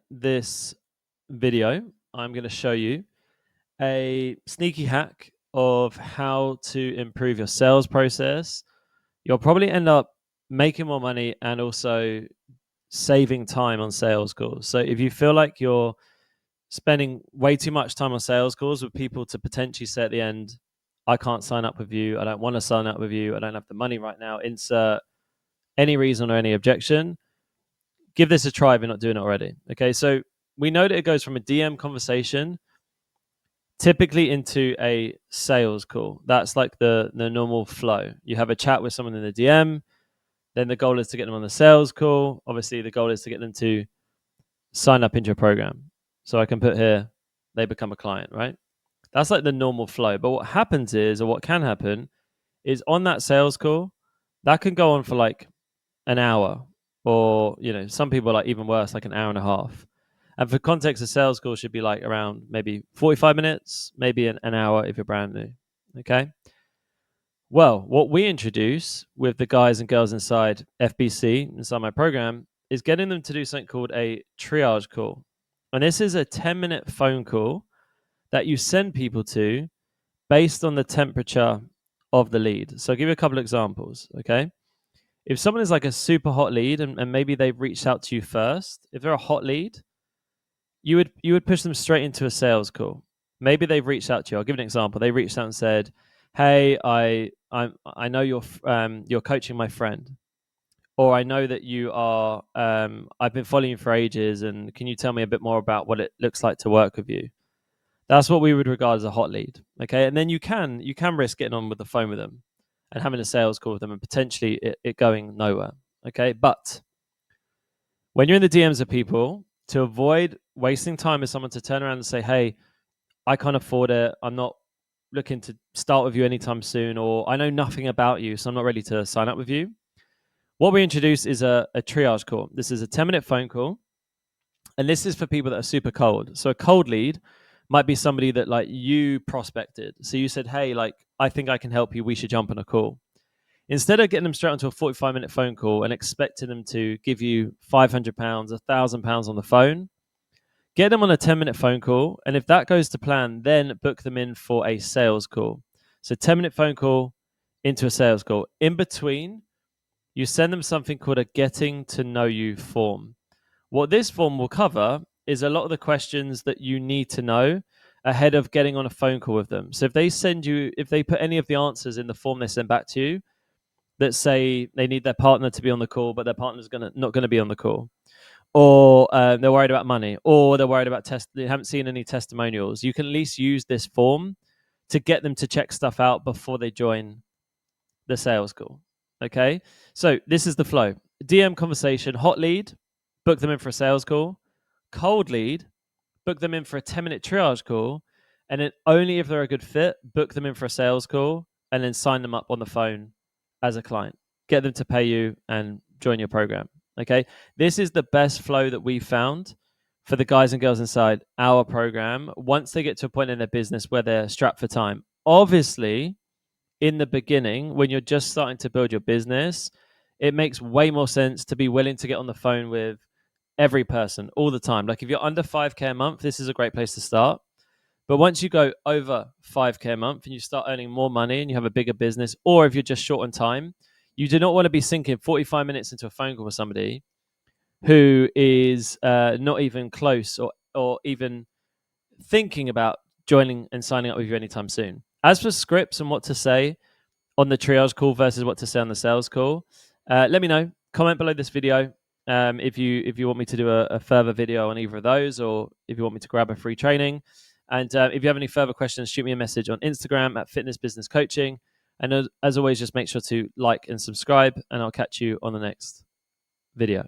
this video, I'm going to show you a sneaky hack of how to improve your sales process. You'll probably end up making more money and also saving time on sales calls. So if you feel like you're spending way too much time on sales calls with people to potentially say at the end, I can't sign up with you, I don't want to sign up with you, I don't have the money right now, insert any reason or any objection, give this a try if you're not doing it already. Okay, so we know that it goes from a DM conversation typically into a sales call. That's like the normal flow. You have a chat with someone in the DM, then the goal is to get them on the sales call. Obviously, the goal is to get them to sign up into your program. So I can put here, they become a client, right? That's like the normal flow. But what happens is, or what can happen, is on that sales call, that can go on for like an hour, or some people are like even worse, like an hour and a half. And for context, a sales call should be like around maybe 45 minutes, maybe an hour if you're brand new. Okay. Well, what we introduce with the guys and girls inside FBC, inside my program, is getting them to do something called a triage call. And this is a 10-minute phone call that you send people to based on the temperature of the lead. So I'll give you a couple of examples. Okay. If someone is like a super hot lead and maybe they've reached out to you first, if they're a hot lead, you would push them straight into a sales call. Maybe they've reached out to you. I'll give an example. They reached out and said, "Hey, I know you're coaching my friend, or I know that you are. I've been following you for ages, and can you tell me a bit more about what it looks like to work with you?" That's what we would regard as a hot lead. Okay, and then you can risk getting on with the phone with them and having a sales call with them, and potentially it going nowhere. Okay, but when you're in the DMs of people, to avoid wasting time with someone to turn around and say, "Hey, I can't afford it. I'm not looking to start with you anytime soon," or "I know nothing about you, so I'm not ready to sign up with you." What we introduce is a triage call. This is a 10-minute phone call, and this is for people that are super cold. So a cold lead might be somebody that like you prospected. So you said, "Hey, like I think I can help you. We should jump on a call." Instead of getting them straight onto a 45-minute phone call and expecting them to give you £500, £1,000 on the phone, get them on a 10-minute phone call. And if that goes to plan, then book them in for a sales call. So 10-minute phone call into a sales call. In between, you send them something called a getting to know you form. What this form will cover is a lot of the questions that you need to know ahead of getting on a phone call with them. So if they put any of the answers in the form they send back to you, that say they need their partner to be on the call, but their partner's not going to be on the call, or they're worried about money, or they're worried about they haven't seen any testimonials, you can at least use this form to get them to check stuff out before they join the sales call. Okay, so this is the flow: DM conversation, hot lead, book them in for a sales call; cold lead, book them in for a 10-minute triage call; and then only if they're a good fit, book them in for a sales call, and then sign them up on the phone as a client, get them to pay you and join your program. Okay, this is the best flow that we found for the guys and girls inside our program once they get to a point in their business where they're strapped for time. Obviously, in the beginning, when you're just starting to build your business, it makes way more sense to be willing to get on the phone with every person all the time. Like if you're under 5K a month, this is a great place to start. But once you go over 5K a month and you start earning more money and you have a bigger business, or if you're just short on time, you do not want to be sinking 45 minutes into a phone call with somebody who is not even close or even thinking about joining and signing up with you anytime soon. As for scripts and what to say on the triage call versus what to say on the sales call, let me know. Comment below this video if you want me to do a further video on either of those, or if you want me to grab a free training. And if you have any further questions, shoot me a message on Instagram at Fitness Business Coaching. And as always, just make sure to like and subscribe, and I'll catch you on the next video.